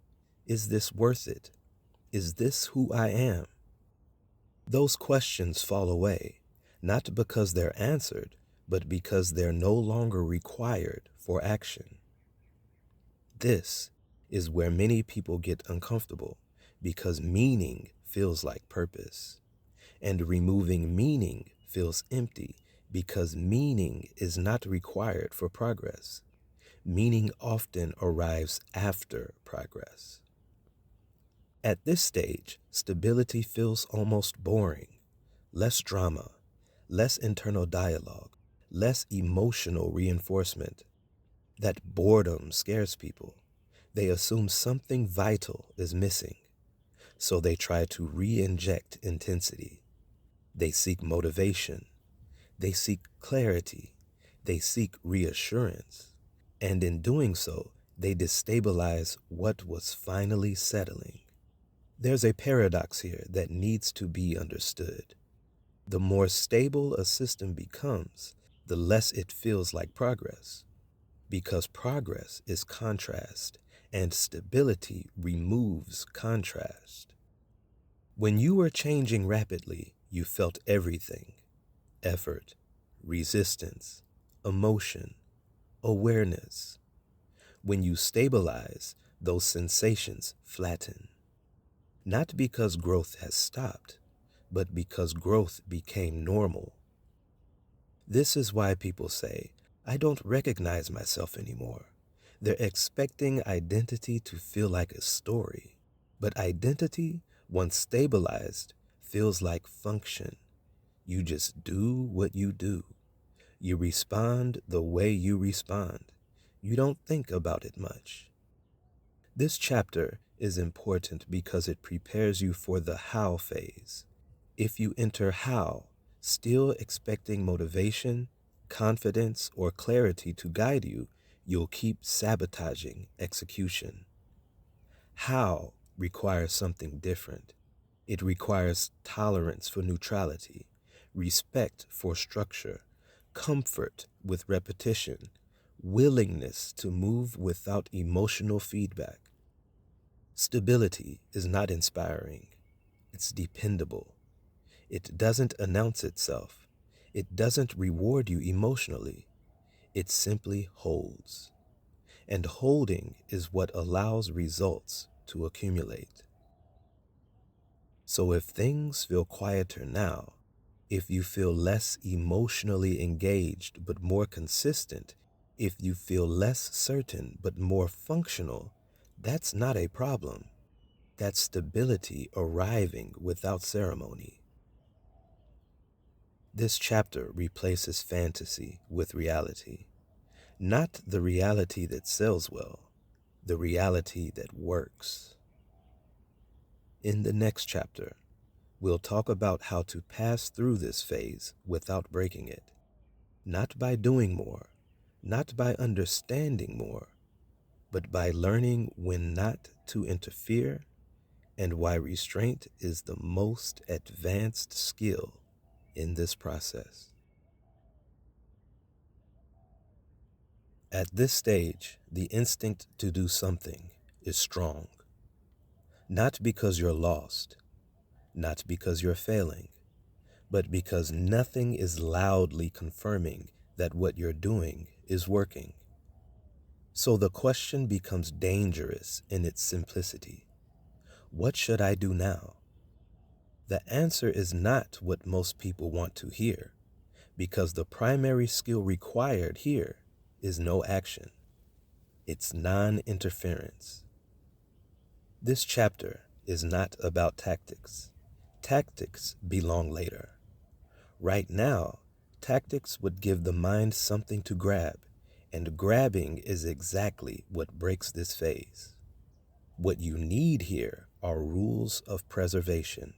Is this worth it? Is this who I am? Those questions fall away, not because they're answered, but because they're no longer required for action. This is where many people get uncomfortable, because meaning feels like purpose, and removing meaning feels empty because meaning is not required for progress. Meaning often arrives after progress. At this stage, stability feels almost boring. Less drama, less internal dialogue, less emotional reinforcement. That boredom scares people. They assume something vital is missing, so they try to re-inject intensity. They seek motivation. They seek clarity. They seek reassurance. And in doing so, they destabilize what was finally settling. There's a paradox here that needs to be understood. The more stable a system becomes, the less it feels like progress, because progress is contrast, and stability removes contrast. When you were changing rapidly, you felt everything: effort, resistance, emotion, awareness. When you stabilize, those sensations flatten. Not because growth has stopped, but because growth became normal. This is why people say, I don't recognize myself anymore. They're expecting identity to feel like a story. But identity, once stabilized, feels like function. You just do what you do. You respond the way you respond. You don't think about it much. This chapter is important because it prepares you for the how phase. If you enter how, still expecting motivation, confidence, or clarity to guide you, you'll keep sabotaging execution. How requires something different. It requires tolerance for neutrality, respect for structure, comfort with repetition, willingness to move without emotional feedback. Stability is not inspiring. It's dependable. It doesn't announce itself. It doesn't reward you emotionally. It simply holds. And holding is what allows results to accumulate. So if things feel quieter now, if you feel less emotionally engaged but more consistent, if you feel less certain but more functional, that's not a problem. That's stability arriving without ceremony. This chapter replaces fantasy with reality. Not the reality that sells well, the reality that works. In the next chapter, We'll talk about how to pass through this phase without breaking it, not by doing more, not by understanding more, but by learning when not to interfere and why restraint is the most advanced skill in this process. At this stage, the instinct to do something is strong, not because you're lost, not because you're failing, but because nothing is loudly confirming that what you're doing is working. So the question becomes dangerous in its simplicity. What should I do now? The answer is not what most people want to hear, because the primary skill required here is no action. It's non-interference. This chapter is not about tactics. Tactics belong later. Right now, tactics would give the mind something to grab, and grabbing is exactly what breaks this phase. What you need here are rules of preservation,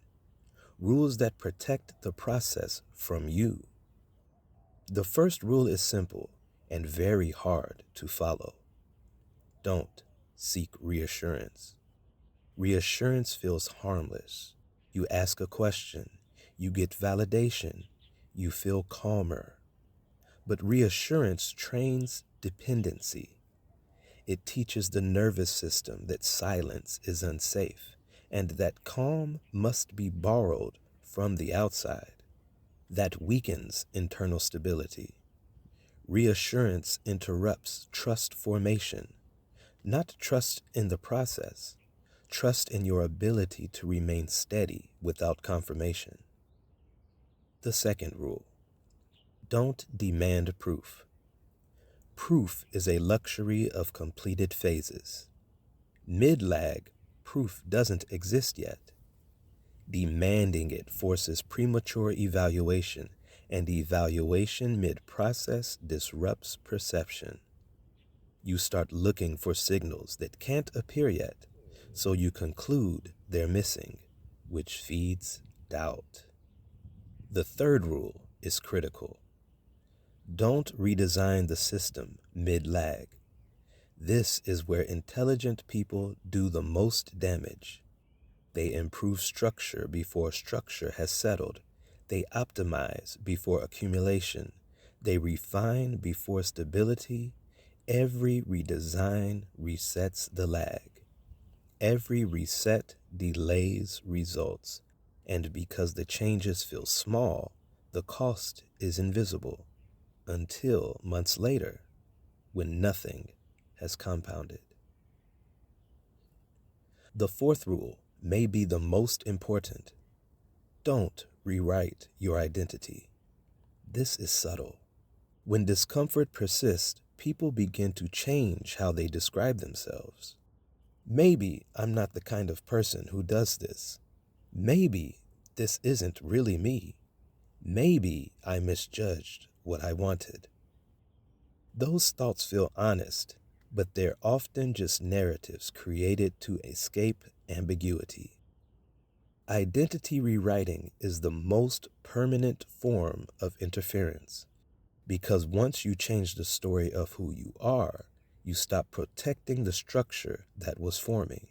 rules that protect the process from you. The first rule is simple and very hard to follow. Don't seek reassurance. Reassurance feels harmless. You ask a question, you get validation, you feel calmer. But reassurance trains dependency. It teaches the nervous system that silence is unsafe and that calm must be borrowed from the outside. That weakens internal stability. Reassurance interrupts trust formation, not trust in the process, trust in your ability to remain steady without confirmation. The second rule: don't demand proof. Proof is a luxury of completed phases. Mid-lag, proof doesn't exist yet. Demanding it forces premature evaluation, and evaluation mid-process disrupts perception. You start looking for signals that can't appear yet, so you conclude they're missing, which feeds doubt. The third rule is critical. Don't redesign the system mid-lag. This is where intelligent people do the most damage. They improve structure before structure has settled. They optimize before accumulation. They refine before stability. Every redesign resets the lag. Every reset delays results. And because the changes feel small, the cost is invisible until months later, when nothing has compounded. The fourth rule may be the most important. Don't rewrite your identity. This is subtle. When discomfort persists, people begin to change how they describe themselves. Maybe I'm not the kind of person who does this. Maybe this isn't really me. Maybe I misjudged what I wanted. Those thoughts feel honest, but they're often just narratives created to escape ambiguity. Identity rewriting is the most permanent form of interference, because once you change the story of who you are, you stop protecting the structure that was forming.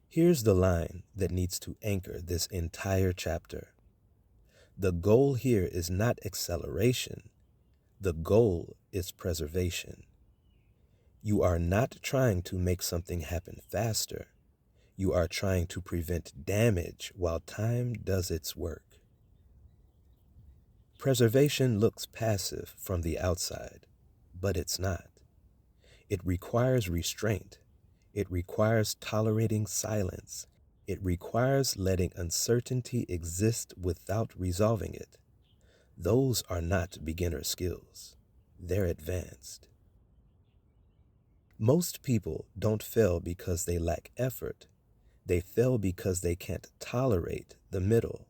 Here's the line that needs to anchor this entire chapter. The goal here is not acceleration. The goal is preservation. You are not trying to make something happen faster. You are trying to prevent damage while time does its work. Preservation looks passive from the outside, but it's not. It requires restraint. It requires tolerating silence. It requires letting uncertainty exist without resolving it. Those are not beginner skills. They're advanced. Most people don't fail because they lack effort. They fail because they can't tolerate the middle,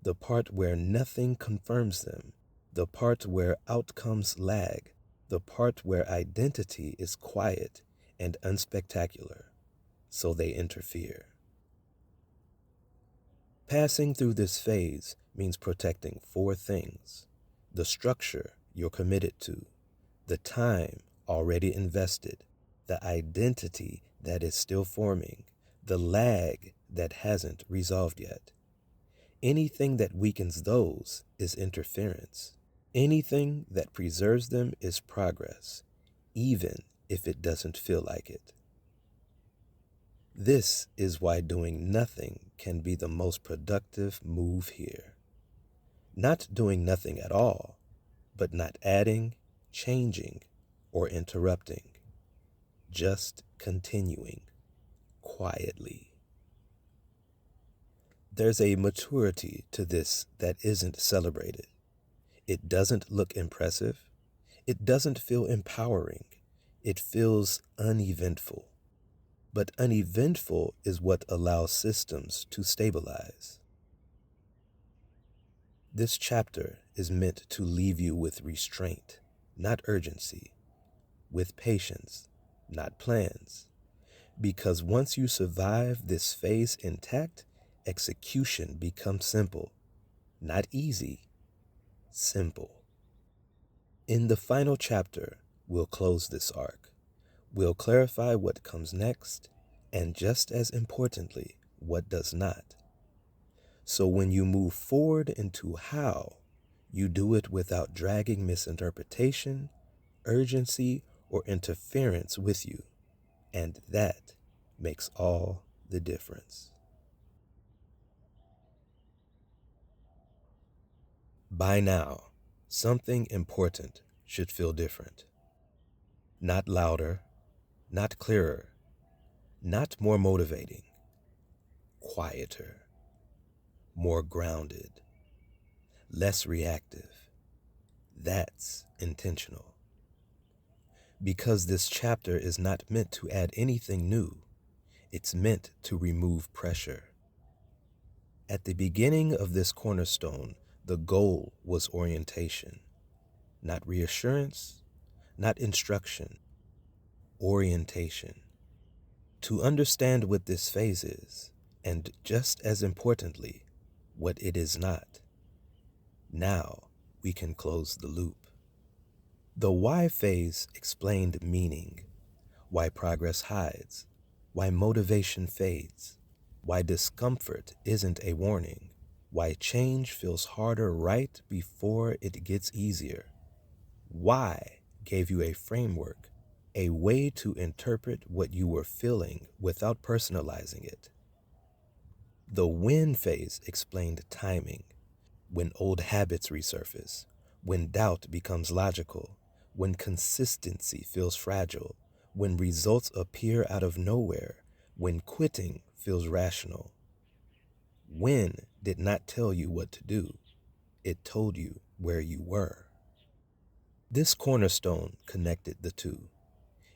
the part where nothing confirms them, the part where outcomes lag, the part where identity is quiet and unspectacular, so they interfere. Passing through this phase means protecting four things: the structure you're committed to, the time already invested, the identity that is still forming, the lag that hasn't resolved yet. Anything that weakens those is interference. Anything that preserves them is progress, even if it doesn't feel like it. This is why doing nothing can be the most productive move here. Not doing nothing at all, but not adding, changing, or interrupting. Just continuing quietly. There's a maturity to this that isn't celebrated. It doesn't look impressive. It doesn't feel empowering. It feels uneventful. But uneventful is what allows systems to stabilize. This chapter is meant to leave you with restraint, not urgency, with patience, not plans. Because once you survive this phase intact, execution becomes simple, not easy, simple. In the final chapter, we'll close this arc. We'll clarify what comes next, and just as importantly, what does not. So when you move forward into how, you do it without dragging misinterpretation, urgency, or interference with you. And that makes all the difference. By now, something important should feel different. Not louder, not clearer, not more motivating, quieter, more grounded, less reactive. That's intentional. Because this chapter is not meant to add anything new, it's meant to remove pressure. At the beginning of this cornerstone, the goal was orientation, not reassurance, not instruction, orientation. To understand what this phase is, and just as importantly, what it is not. Now we can close the loop. The why phase explained meaning, why progress hides, why motivation fades, why discomfort isn't a warning, why change feels harder right before it gets easier. Why gave you a framework, a way to interpret what you were feeling without personalizing it. The when phase explained timing, when old habits resurface, when doubt becomes logical, when consistency feels fragile, when results appear out of nowhere, when quitting feels rational. When did not tell you what to do. It told you where you were. This cornerstone connected the two.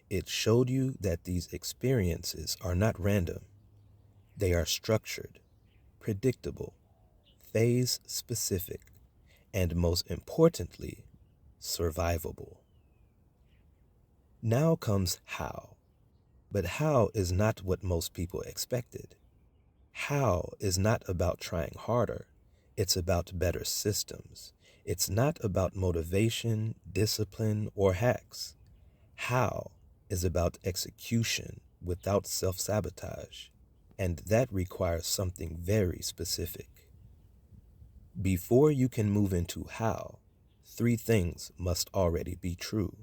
It showed you that these experiences are not random. They are structured, predictable, phase-specific, and most importantly, survivable. Now comes how. But how is not what most people expected. How is not about trying harder. It's about better systems. It's not about motivation, discipline, or hacks. How is about execution without self-sabotage. And that requires something very specific. Before you can move into how, three things must already be true.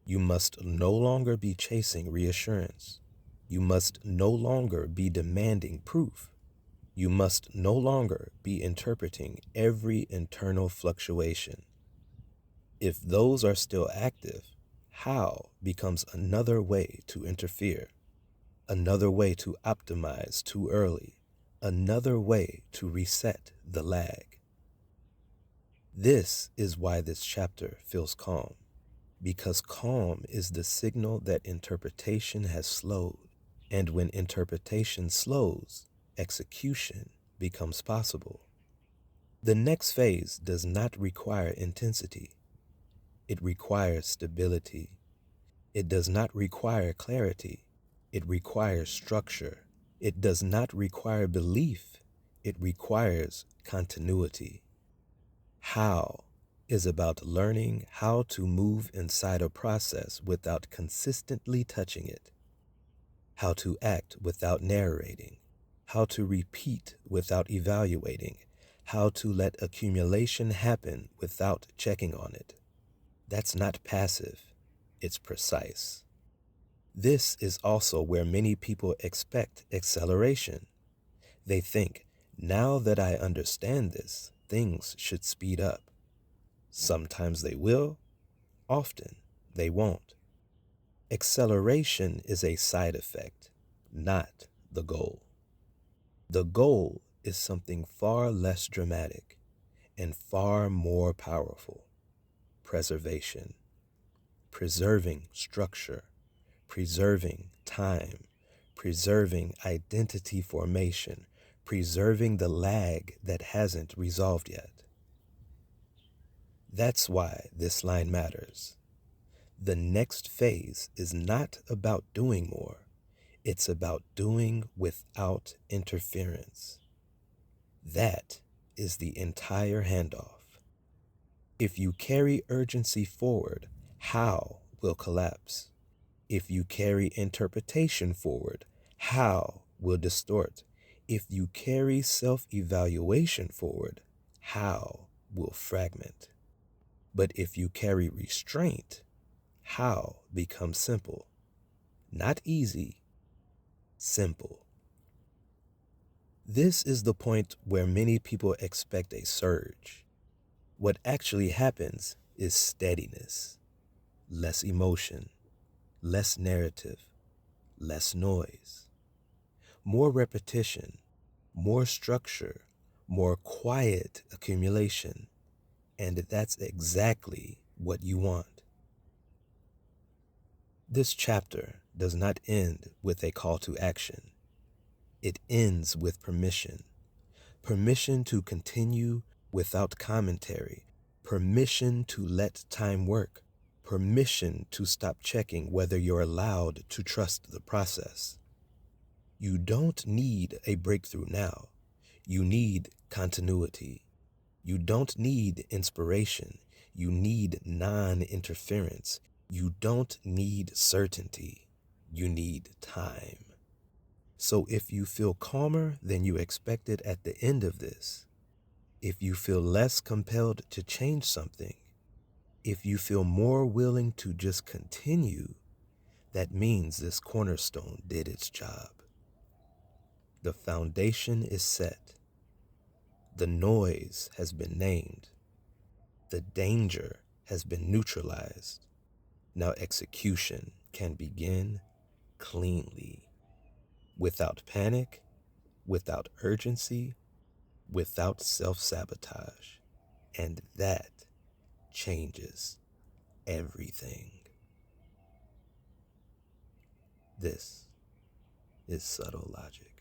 You must no longer be chasing reassurance. You must no longer be demanding proof. You must no longer be interpreting every internal fluctuation. If those are still active, how becomes another way to interfere, another way to optimize too early, another way to reset the lag. This is why this chapter feels calm, because calm is the signal that interpretation has slowed, and when interpretation slows, execution becomes possible. The next phase does not require intensity. It requires stability. It does not require clarity. It requires structure. It does not require belief. It requires continuity. How is about learning how to move inside a process without consistently touching it, how to act without narrating, how to repeat without evaluating, how to let accumulation happen without checking on it. That's not passive, it's precise. This is also where many people expect acceleration. They think, now that I understand this, things should speed up. Sometimes they will, often they won't. Acceleration is a side effect, not the goal. The goal is something far less dramatic and far more powerful: preservation, preserving structure, preserving time, preserving identity formation, preserving the lag that hasn't resolved yet. That's why this line matters. The next phase is not about doing more. It's about doing without interference. That is the entire handoff. If you carry urgency forward, how will collapse? If you carry interpretation forward, how will distort? If you carry self-evaluation forward, how will fragment? But if you carry restraint, how becomes simple. Not easy, simple. This is the point where many people expect a surge. What actually happens is steadiness, less emotion, less narrative, less noise, more repetition, more structure, more quiet accumulation, and that's exactly what you want. This chapter does not end with a call to action. It ends with permission. Permission to continue without commentary. Permission to let time work. Permission to stop checking whether you're allowed to trust the process. You don't need a breakthrough now. You need continuity. You don't need inspiration. You need non-interference. You don't need certainty. You need time. So if you feel calmer than you expected at the end of this, if you feel less compelled to change something, if you feel more willing to just continue, that means this cornerstone did its job. The foundation is set. The noise has been named. The danger has been neutralized. Now execution can begin cleanly, without panic, without urgency, without self-sabotage. And that changes everything. This is Subtle Logic.